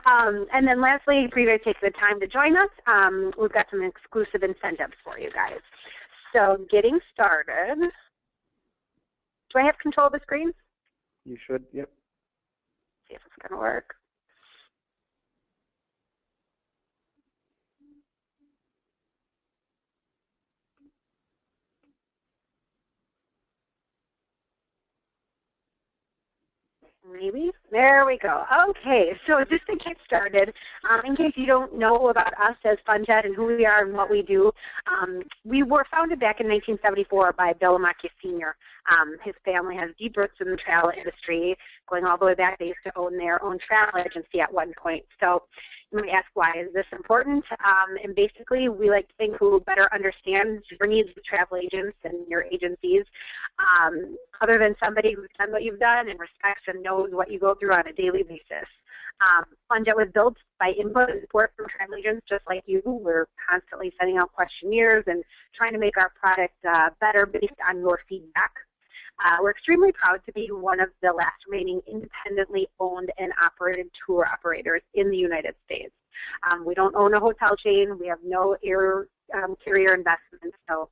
And then lastly, for you guys to take the time to join us, we've got some exclusive incentives for you guys. So getting started, do I have control of the screen? You should, yep. See if it's going to work. Maybe. There we go. Okay, so just to get started, in case you don't know about us as Funjet and who we are and what we do, we were founded back in 1974 by Bill Milwaukee Sr. His family has deep roots in the travel industry, going all the way back. They used to own their own travel agency at one point. So you may ask, why is this important? And basically, we like to think who better understands your needs as travel agents and your agencies, other than somebody who's done what you've done and respects and knows what you go through on a daily basis. Funjet was built by input and support from travel agents just like you. We're constantly sending out questionnaires and trying to make our product better based on your feedback. We're extremely proud to be one of the last remaining independently owned and operated tour operators in the United States. We don't own a hotel chain. We have no air carrier investments, so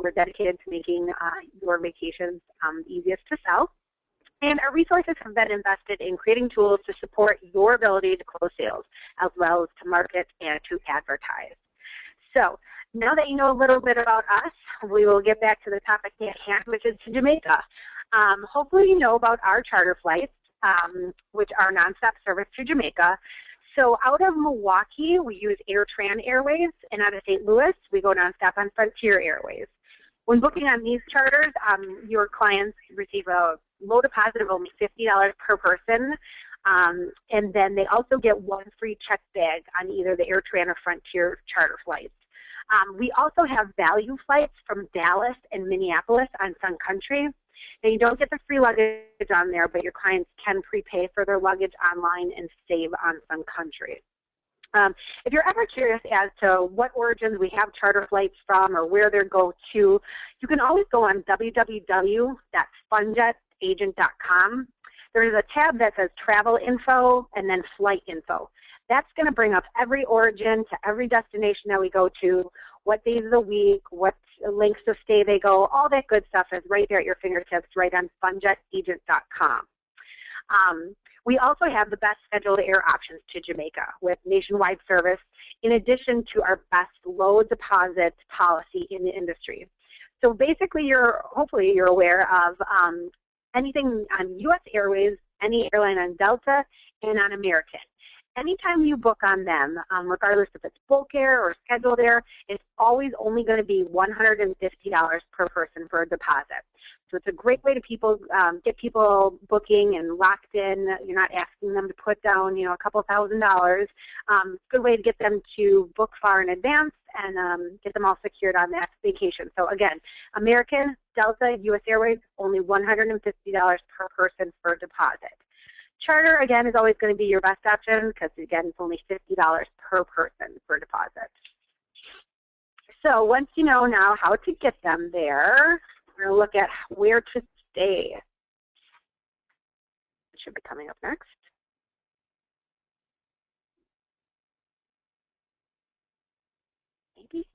we're dedicated to making your vacations easiest to sell. And our resources have been invested in creating tools to support your ability to close sales, as well as to market and to advertise. So now that you know a little bit about us, we will get back to the topic at hand, which is to Jamaica. Hopefully you know about our charter flights, which are nonstop service to Jamaica. So out of Milwaukee, we use AirTran Airways, and out of St. Louis, we go nonstop on Frontier Airways. When booking on these charters, your clients receive a low deposit of only $50 per person, and then they also get one free check bag on either the AirTran or Frontier charter flights. We also have value flights from Dallas and Minneapolis on Sun Country. Now, you don't get the free luggage on there, but your clients can prepay for their luggage online and save on Sun Country. If you're ever curious as to what origins we have charter flights from or where they go to, you can always go on www.funjetagent.com. There's a tab that says travel info and then flight info. That's going to bring up every origin to every destination that we go to, what days of the week, what lengths of stay they go, all that good stuff is right there at your fingertips, right on funjetagent.com. We also have the best scheduled air options to Jamaica with nationwide service, in addition to our best low deposit policy in the industry. So basically, hopefully you're aware of anything on U.S. Airways, any airline on Delta, and on American. Anytime you book on them, regardless if it's bulk air or scheduled air, it's always only going to be $150 per person for a deposit. So it's a great way to get people booking and locked in. You're not asking them to put down, a couple $1,000s. It's a good way to get them to book far in advance and get them all secured on that vacation. So again, American, Delta, U.S. Airways, only $150 per person for a deposit. Charter, again, is always going to be your best option because, again, it's only $50 per person for deposit. So once you know now how to get them there, we're going to look at where to stay. It should be coming up next. Maybe.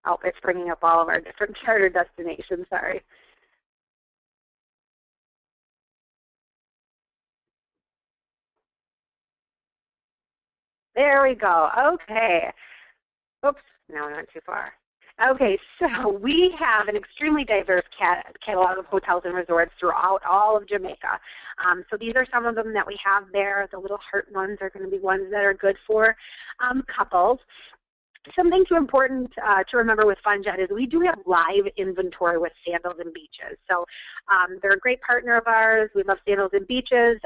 Oh, it's bringing up all of our different charter destinations, sorry. There we go. Okay. Oops, no, we went too far. Okay, so we have an extremely diverse catalog of hotels and resorts throughout all of Jamaica. So these are some of them that we have there. The little heart ones are going to be ones that are good for couples. Something too important to remember with Funjet is we do have live inventory with Sandals and Beaches. So they're a great partner of ours. We love Sandals and Beaches.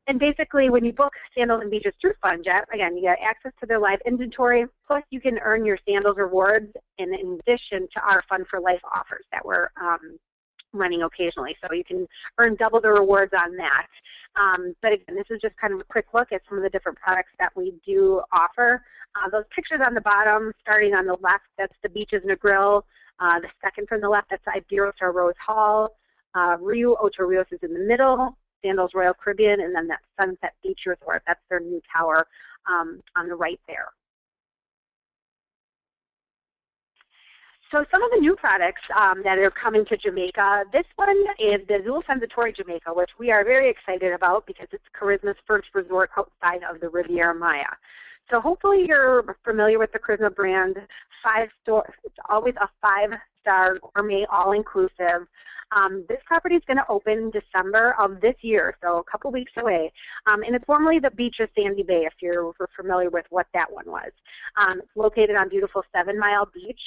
And basically, when you book Sandals and Beaches through Funjet, again, you get access to their live inventory, plus you can earn your Sandals rewards in addition to our Fun for Life offers that we're running occasionally. So you can earn double the rewards on that. But again, this is just kind of a quick look at some of the different products that we do offer. Those pictures on the bottom, starting on the left, that's the Beaches and a Grill. The second from the left, that's Ibero Star Rose Hall. Rio Ocho Rios is in the middle, Sandals Royal Caribbean, and then that Sunset Beach Resort. That's their new tower on the right there. So some of the new products that are coming to Jamaica, this one is the Azul Sensatori Jamaica, which we are very excited about because it's Charisma's first resort outside of the Riviera Maya. So hopefully you're familiar with the Charisma brand. It's always a 5-star gourmet all-inclusive. This property is going to open December of this year, so a couple weeks away. And it's formerly the Beach of Sandy Bay, if you're familiar with what that one was. It's located on beautiful 7 Mile Beach.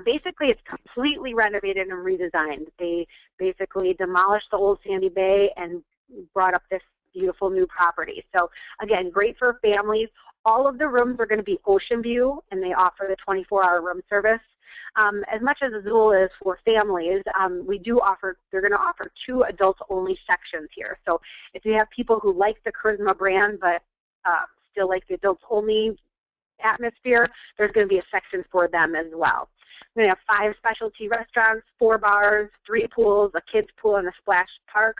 Basically, it's completely renovated and redesigned. They basically demolished the old Sandy Bay and brought up this beautiful new property. So, again, great for families. All of the rooms are going to be ocean view, and they offer the 24-hour room service. As much as Azul is for families, they're going to offer 2 adults-only sections here. So if you have people who like the Charisma brand but still like the adults-only atmosphere, there's going to be a section for them as well. We're going to have 5 specialty restaurants, 4 bars, 3 pools, a kids pool, and a splash park.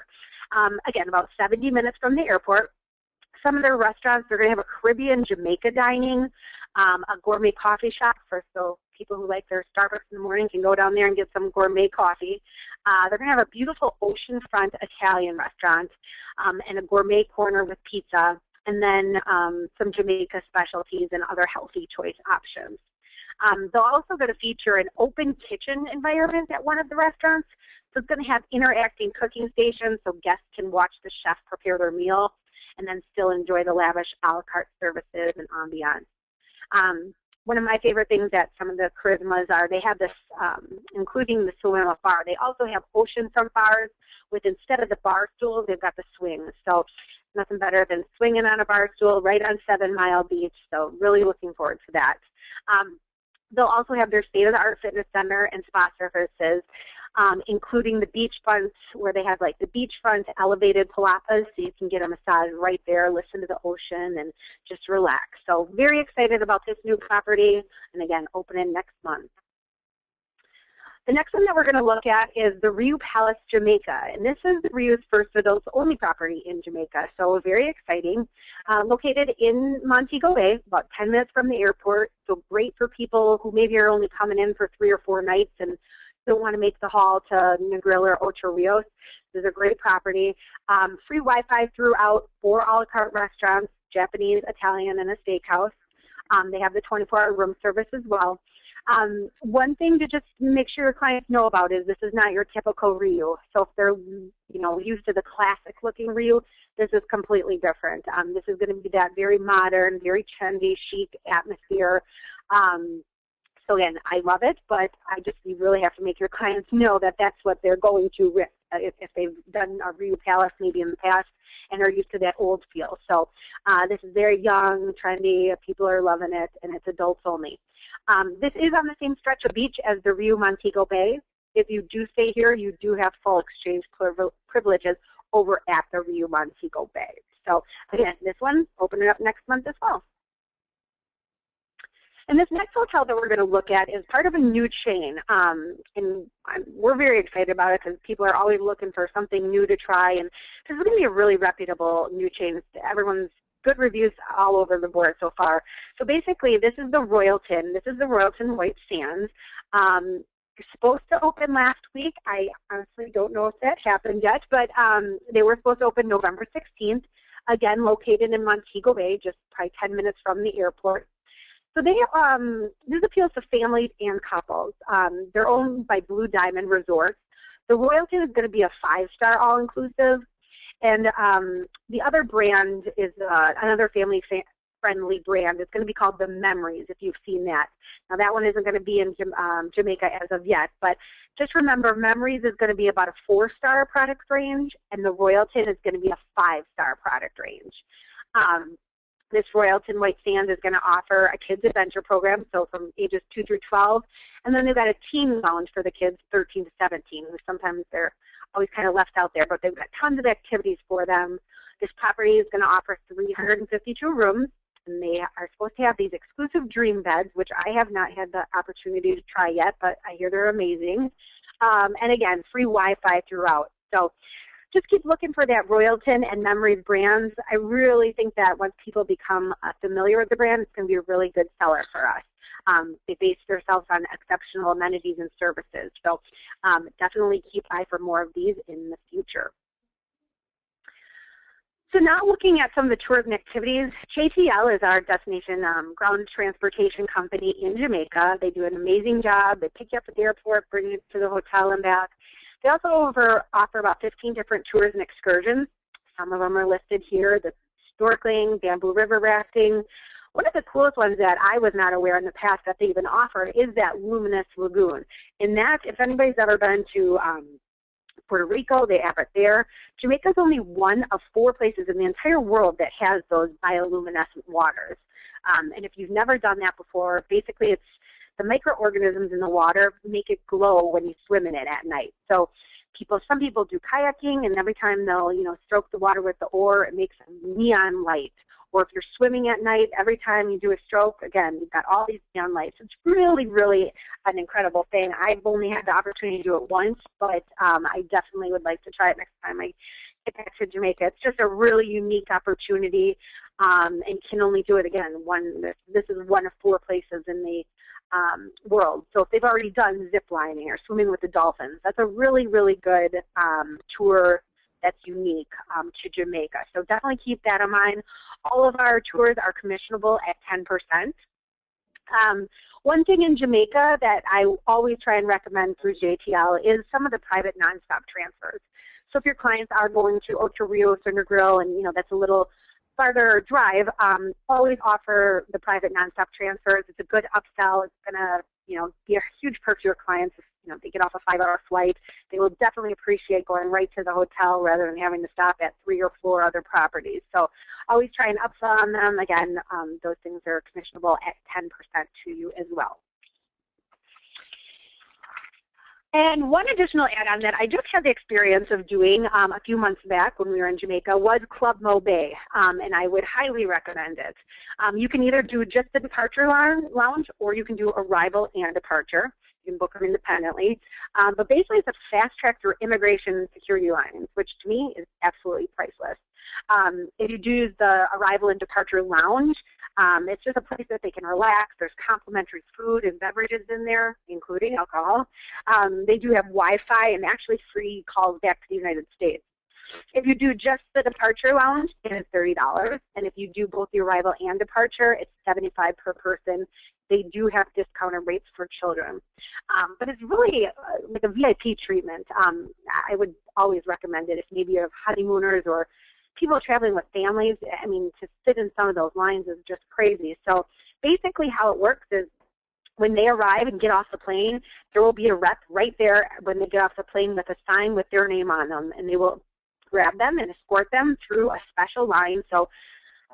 Again, about 70 minutes from the airport. Some of their restaurants, they're going to have a Caribbean Jamaica dining, a gourmet coffee shop so people who like their Starbucks in the morning can go down there and get some gourmet coffee. They're going to have a beautiful oceanfront Italian restaurant and a gourmet corner with pizza, and then some Jamaica specialties and other healthy choice options. They'll also going to feature an open kitchen environment at one of the restaurants. So it's going to have interacting cooking stations so guests can watch the chef prepare their meal and then still enjoy the lavish a la carte services and ambiance. One of my favorite things that some of the Charismas are, they have this, including the swim bar, they also have oceanfront bars with, instead of the bar stools, they've got the swings. So nothing better than swinging on a bar stool right on 7 Mile Beach. So really looking forward to that. They'll also have their state-of-the-art fitness center and spa services, including the beachfront, where they have like the beachfront elevated palapas, so you can get a massage right there, listen to the ocean, and just relax. So very excited about this new property, and again, opening next month. The next one that we're going to look at is the Rio Palace Jamaica, and this is Rio's first adults-only property in Jamaica, so very exciting. Located in Montego Bay, about 10 minutes from the airport, so great for people who maybe are only coming in for 3 or 4 nights and don't want to make the haul to Negril or Ocho Rios. This is a great property. Free Wi-Fi throughout, 4 a la carte restaurants, Japanese, Italian, and a steakhouse. They have the 24-hour room service as well. One thing to just make sure your clients know about is this is not your typical Rio. So if they're, used to the classic-looking Rio, this is completely different. This is going to be that very modern, very trendy, chic atmosphere. So again, I love it, but you really have to make your clients know that that's what they're going to risk if they've done a Rio Palace maybe in the past and are used to that old feel. So this is very young, trendy, people are loving it, and it's adults only. This is on the same stretch of beach as the Rio Montego Bay. If you do stay here, you do have full exchange privileges over at the Rio Montego Bay. So again, this one opening up next month as well. And this next hotel that we're going to look at is part of a new chain, and we're very excited about it because people are always looking for something new to try, and this is going to be a really reputable new chain. Everyone's good reviews all over the board so far. So basically, this is the Royalton. This is the Royalton White Sands. It's supposed to open last week. I honestly don't know if that happened yet, but they were supposed to open November 16th, again, located in Montego Bay, just probably 10 minutes from the airport. So this appeals to families and couples. They're owned by Blue Diamond Resorts. The Royalton is going to be a 5-star all-inclusive, and the other brand is another family-friendly brand. It's going to be called the Memories, if you've seen that. Now, that one isn't going to be in Jamaica as of yet, but just remember, Memories is going to be about a 4-star product range, and the Royalton is going to be a 5-star product range. This Royalton White Sands is going to offer a kids adventure program, so from ages 2 through 12, and then they've got a teen lounge for the kids 13 to 17, which sometimes they're always kind of left out there, but they've got tons of activities for them. This property is going to offer 352 rooms, and they are supposed to have these exclusive dream beds, which I have not had the opportunity to try yet, but I hear they're amazing. And again, free Wi-Fi throughout. So just keep looking for that Royalton and Memories brands. I really think that once people become familiar with the brand, it's going to be a really good seller for us. They base themselves on exceptional amenities and services. So definitely keep eye for more of these in the future. So now looking at some of the tourism activities, JTL is our destination ground transportation company in Jamaica. They do an amazing job. They pick you up at the airport, bring you to the hotel and back. They also offer about 15 different tours and excursions. Some of them are listed here, the snorkeling, bamboo river rafting. One of the coolest ones that I was not aware in the past that they even offer is that Luminous Lagoon. And that, if anybody's ever been to Puerto Rico, they have it there. Jamaica is only one of 4 places in the entire world that has those bioluminescent waters. And if you've never done that before, basically it's the microorganisms in the water make it glow when you swim in it at night. So some people do kayaking, and every time they'll stroke the water with the oar, it makes a neon light. Or if you're swimming at night, every time you do a stroke, again, you've got all these neon lights. It's really, really an incredible thing. I've only had the opportunity to do it once, but I definitely would like to try it next time I get back to Jamaica. It's just a really unique opportunity, and can only do it again. This is one of 4 places in the world. So if they've already done zip lining or swimming with the dolphins, that's a really, really good tour that's unique to Jamaica. So definitely keep that in mind. All of our tours are commissionable at 10%. One thing in Jamaica that I always try and recommend through JTL is some of the private nonstop transfers. So if your clients are going to Ocho Rios or Negril, and that's a little farther drive, always offer the private nonstop transfers. It's a good upsell. It's going to be a huge perk to your clients. If they get off a 5-hour flight, they will definitely appreciate going right to the hotel rather than having to stop at 3 or 4 other properties. So always try and upsell on them. Again, those things are commissionable at 10% to you as well. And one additional add-on that I just had the experience of doing a few months back when we were in Jamaica was Club Mobay, and I would highly recommend it. You can either do just the departure lounge, or you can do arrival and departure. You can book them independently. But basically, it's a fast track through immigration and security lines, which to me is absolutely priceless. If you do the arrival and departure lounge, it's just a place that they can relax. There's complimentary food and beverages in there, including alcohol. They do have Wi-Fi and actually free calls back to the United States. If you do just the departure lounge, it is $30. And if you do both the arrival and departure, it's $75 per person. They do have discounted rates for children. But it's really like a VIP treatment. I would always recommend it if maybe you have honeymooners or people traveling with families. I mean, to sit in some of those lines is just crazy. So basically how it works is when they arrive and get off the plane, there will be a rep right there when they get off the plane with a sign with their name on them, and they will grab them and escort them through a special line. So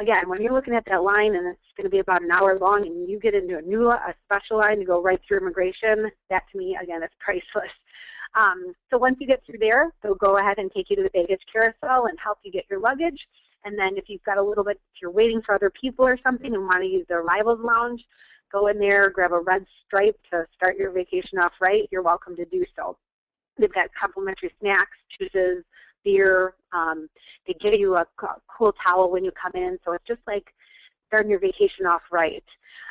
again, when you're looking at that line and it's going to be about an hour long and you get into a special line to go right through immigration, that to me, again, is priceless. So once you get through there, they'll go ahead and take you to the baggage carousel and help you get your luggage. And then if you've got a little bit, if you're waiting for other people or something and want to use the arrivals lounge, go in there, grab a red stripe to start your vacation off right. You're welcome to do so. They've got complimentary snacks, juices, beer. They give you a cool towel when you come in. So it's just like starting your vacation off right.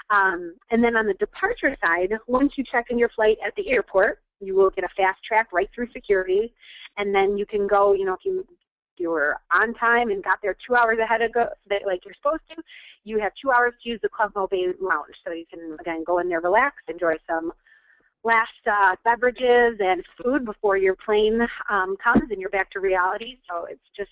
And then on the departure side, once you check in your flight at the airport, you will get a fast track right through security. And then you can go, if you were on time and got there 2 hours ahead of like you're supposed to, you have 2 hours to use the Club Mobay lounge. So you can, again, go in there, relax, enjoy some last beverages and food before your plane comes and you're back to reality. So it's just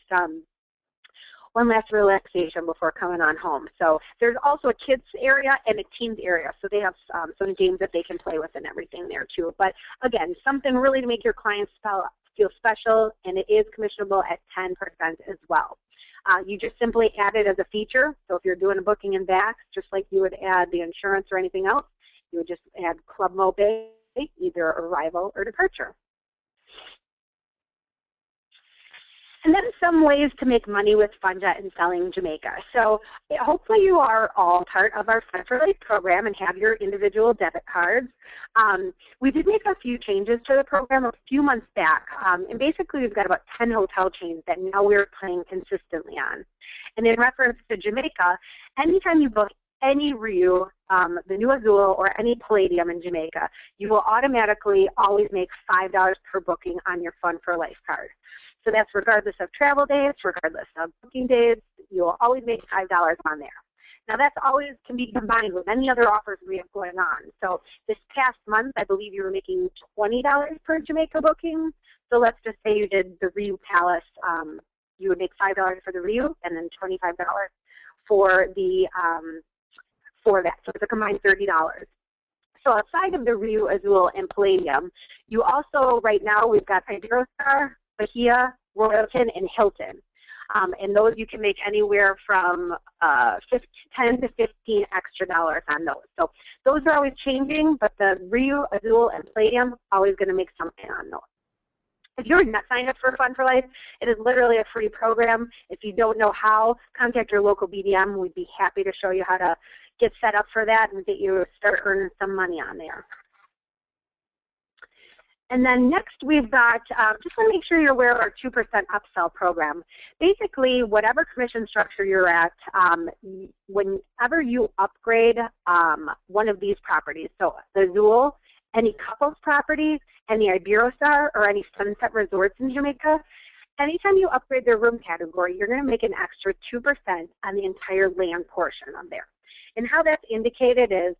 one last relaxation before coming on home. So there's also a kids area and a teens area. So they have some games that they can play with and everything there too. But again, something really to make your clients feel special, and it is commissionable at 10% as well. You just simply add it as a feature. So if you're doing a booking in back, just like you would add the insurance or anything else, you would just add Club Mobay, either arrival or departure. And then some ways to make money with Funjet and selling Jamaica. So hopefully you are all part of our Fun for Life program and have your individual debit cards. We did make a few changes to the program a few months back. And basically we've got about 10 hotel chains that now we're playing consistently on. And in reference to Jamaica, anytime you book any RIU, the New Azul, or any Palladium in Jamaica, you will automatically always make $5 per booking on your Fun for Life card. So that's regardless of travel dates, regardless of booking dates, you will always make $5 on there. Now that's always can be combined with any other offers we have going on. So this past month, I believe you were making $20 per Jamaica booking. So let's just say you did the RIU Palace, you would make $5 for the RIU and then $25 for the for that. So it's a combined $30. So outside of the RIU Azul and Palladium, you also, right now, we've got Iberostar, Bahia, Royalton, and Hilton. And those you can make anywhere from 10 to 15 extra dollars on those. So those are always changing, but the RIU, Azul, and Palladium always going to make something on those. If you're not signed up for Fun for Life, it is literally a free program. If you don't know how, contact your local BDM. We'd be happy to show you how to get set up for that and get you start earning some money on there. And then next we've got, just want to make sure you're aware of our 2% upsell program. Basically, whatever commission structure you're at, whenever you upgrade one of these properties, so the Azul, any couples properties, any Iberostar, or any Sunset Resorts in Jamaica, anytime you upgrade their room category, you're going to make an extra 2% on the entire land portion of there. And how that's indicated is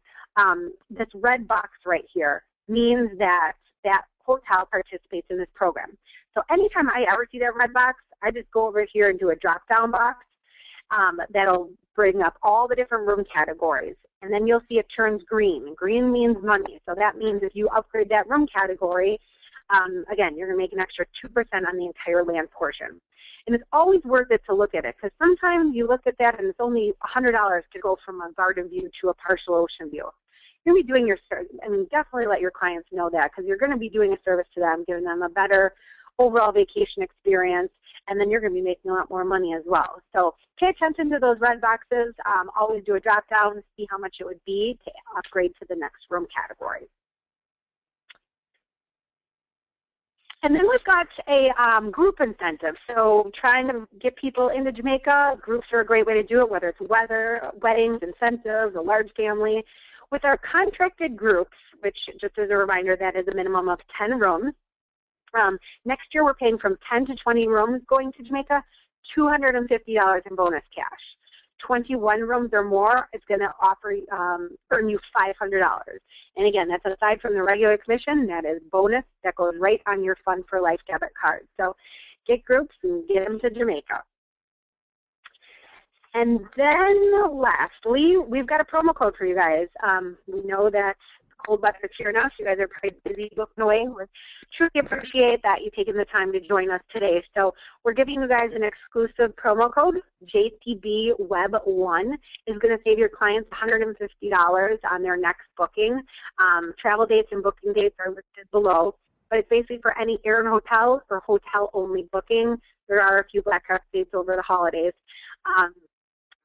this red box right here means that that hotel participates in this program. So anytime I ever see that red box, I just go over here and do a drop-down box that'll bring up all the different room categories. And then you'll see it turns green. Green means money. So that means if you upgrade that room category, again, you're going to make an extra 2% on the entire land portion. And it's always worth it to look at it, because sometimes you look at that and it's only $100 to go from a garden view to a partial ocean view. You're going to be doing your service. I mean, definitely let your clients know that, because you're going to be doing a service to them, giving them a better overall vacation experience, and then you're going to be making a lot more money as well. So pay attention to those red boxes. Always do a drop down, see how much it would be to upgrade to the next room category. And then we've got a group incentive. So trying to get people into Jamaica, groups are a great way to do it, whether it's weddings, incentives, a large family. With our contracted groups, which just as a reminder, that is a minimum of 10 rooms. Next year we're paying from 10 to 20 rooms going to Jamaica, $250 in bonus cash. 21 rooms or more, it's going to offer earn you $500. And again, that's aside from the regular commission. That is bonus that goes right on your Fun for Life debit card. So get groups and get them to Jamaica. And then lastly, we've got a promo code for you guys. We know that cold weather is here now, so you guys are probably busy booking away. We truly appreciate that you taking the time to join us today. So we're giving you guys an exclusive promo code. JTBWeb1 is going to save your clients $150 on their next booking. Travel dates and booking dates are listed below, but it's basically for any air and hotel or hotel-only booking. There are a few Black Hawk dates over the holidays.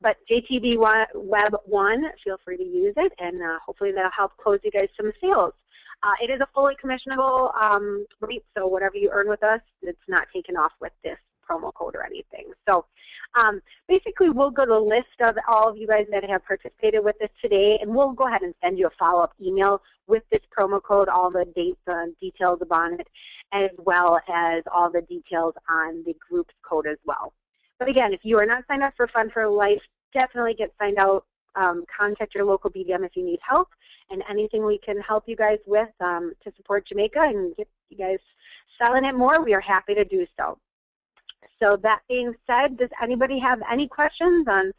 But JTB Web 1, feel free to use it, and hopefully that'll help close you guys some sales. It is a fully commissionable rate, so whatever you earn with us, it's not taken off with this promo code or anything. So basically we'll go to the list of all of you guys that have participated with this today, and we'll go ahead and send you a follow-up email with this promo code, all the dates and details about it, as well as all the details on the group's code as well. But again, if you are not signed up for Fun for Life, definitely get signed out. Contact your local BDM if you need help, and anything we can help you guys with to support Jamaica and get you guys selling it more, we are happy to do so. So that being said, does anybody have any questions on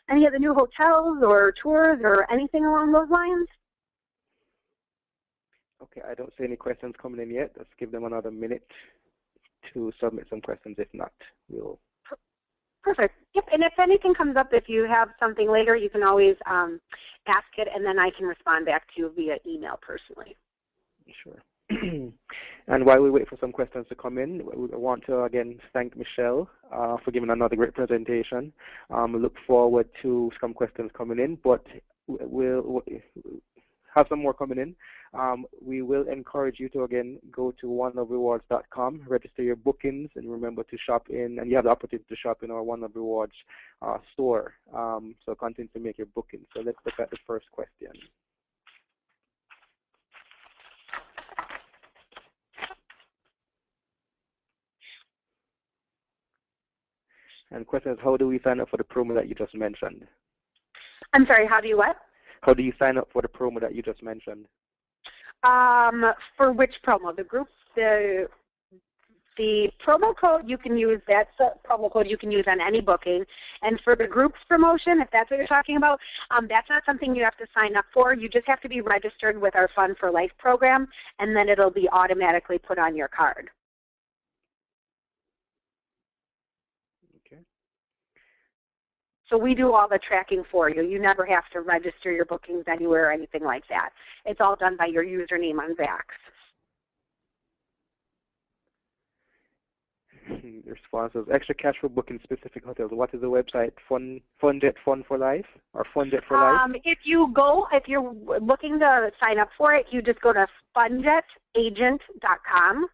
any of the new hotels or tours or anything along those lines? Okay, I don't see any questions coming in yet. Let's give them another minute to submit some questions. If not, we'll... Perfect. Yep, and if anything comes up, if you have something later, you can always ask it, and then I can respond back to you via email personally. Sure. And while we wait for some questions to come in, we want to again thank Michelle for giving another great presentation. We look forward to some questions coming in, but we'll have some more coming in. We will encourage you to again go to oneloverewards.com, register your bookings, and remember to shop in, and you have the opportunity to shop in our One Love Rewards store. So continue to make your bookings. So let's look at the first question. And the question is, how do we sign up for the promo that you just mentioned? I'm sorry, how do you what? How do you sign up for the promo that you just mentioned? For which promo? The group, the promo code you can use, that's a promo code you can use on any booking. And for the group's promotion, if that's what you're talking about, that's not something you have to sign up for. You just have to be registered with our Fun for Life program, and then it'll be automatically put on your card. Okay. So we do all the tracking for you. You never have to register your bookings anywhere or anything like that. It's all done by your username on Vax. Response is extra cash for booking specific hotels. What is the website? Funjet Fun for Life or Funjet for Life? If you're looking to sign up for it, you just go to funjetagent.com.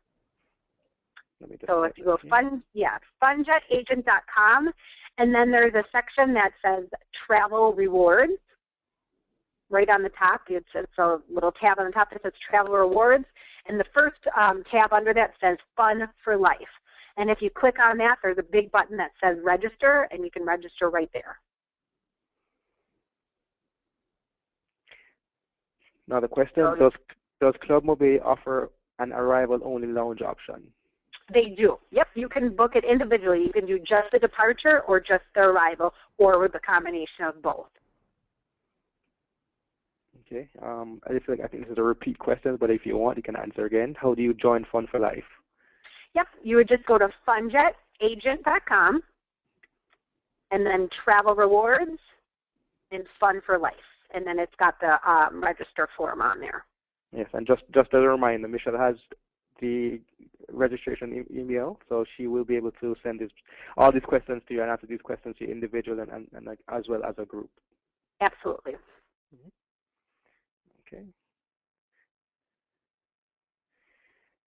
So if you go funjetagent.com, and then there's a section that says Travel Rewards. Right on the top, it's a little tab on the top that says Travel Rewards, and the first tab under that says Fun for Life. And if you click on that, there's a big button that says Register, and you can register right there. Now the question, does Club Mobay offer an arrival-only lounge option? They do. Yep, you can book it individually. You can do just the departure or just the arrival or with a combination of both. Okay. I think this is a repeat question, but if you want, you can answer again. How do you join Fun for Life? Yep, you would just go to funjetagent.com and then Travel Rewards and Fun for Life. And then it's got the register form on there. Yes, and just as a reminder, Michelle has the registration email, so she will be able to send all these questions to you and answer these questions to you individually and as well as a group. Absolutely. Mm-hmm. Okay.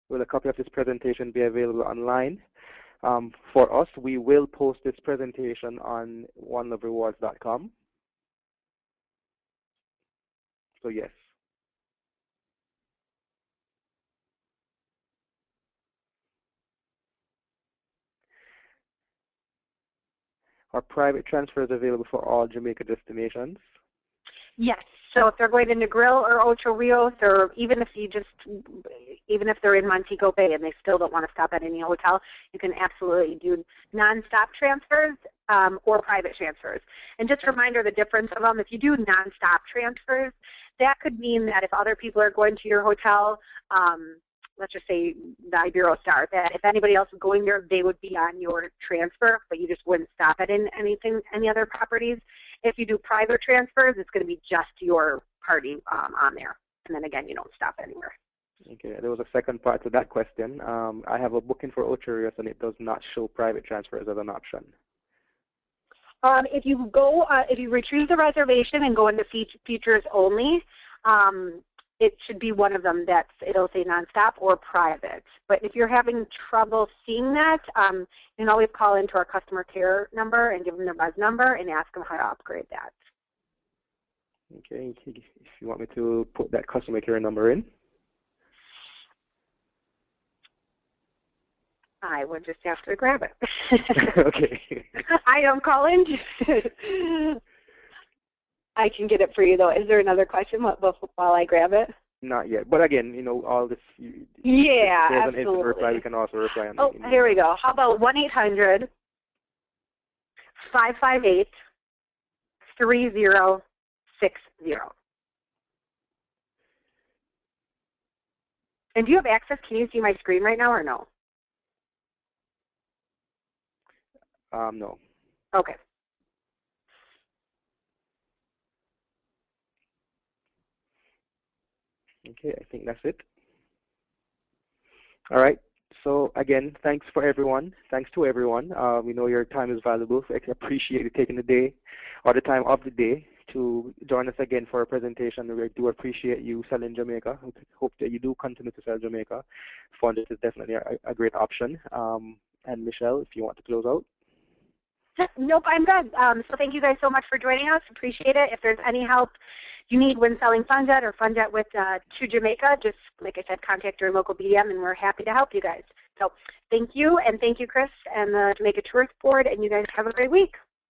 Will a copy of this presentation be available online? For us, we will post this presentation on oneloverewards.com. So yes. Are private transfers available for all Jamaica destinations? Yes. So if they're going to Negril or Ocho Rios, or even if they're in Montego Bay and they still don't want to stop at any hotel, you can absolutely do nonstop transfers or private transfers. And just a reminder, the difference of them, if you do nonstop transfers, that could mean that if other people are going to your hotel, let's just say the Ibero Star, that if anybody else is going there, they would be on your transfer, but you just wouldn't stop at any other properties. If you do private transfers, it's going to be just your party on there. And then again, you don't stop anywhere. Okay, there was a second part to that question. I have a booking for Ocho Rios and it does not show private transfers as an option. If you retrieve the reservation and go into features only, it should be one of them it'll say nonstop or private. But if you're having trouble seeing that, you can always call into our customer care number and give them the res number and ask them how to upgrade that. Okay, if you want me to put that customer care number in. I would just have to grab it. Okay. I don't call in. I can get it for you, though. Is there another question while I grab it? Not yet. But again, all this. Yeah, there's absolutely. An instant reply. We can also reply on the here we go. How about 1-800-558-3060? And do you have access? Can you see my screen right now or no? No. Okay. Okay, I think that's it. All right. So again, thanks for everyone. Thanks to everyone. We know your time is valuable. So I appreciate you taking the day or the time of the day to join us again for a presentation. We do appreciate you selling Jamaica. Hope that you do continue to sell Jamaica. Funjet is definitely a great option. And Michelle, if you want to close out. Nope, I'm good. So thank you guys so much for joining us. Appreciate it. If there's any help you need when selling Funjet or Funjet with to Jamaica, just like I said, contact your local BDM, and we're happy to help you guys. So thank you, and thank you, Chris, and the Jamaica Tourist Board, and you guys have a great week.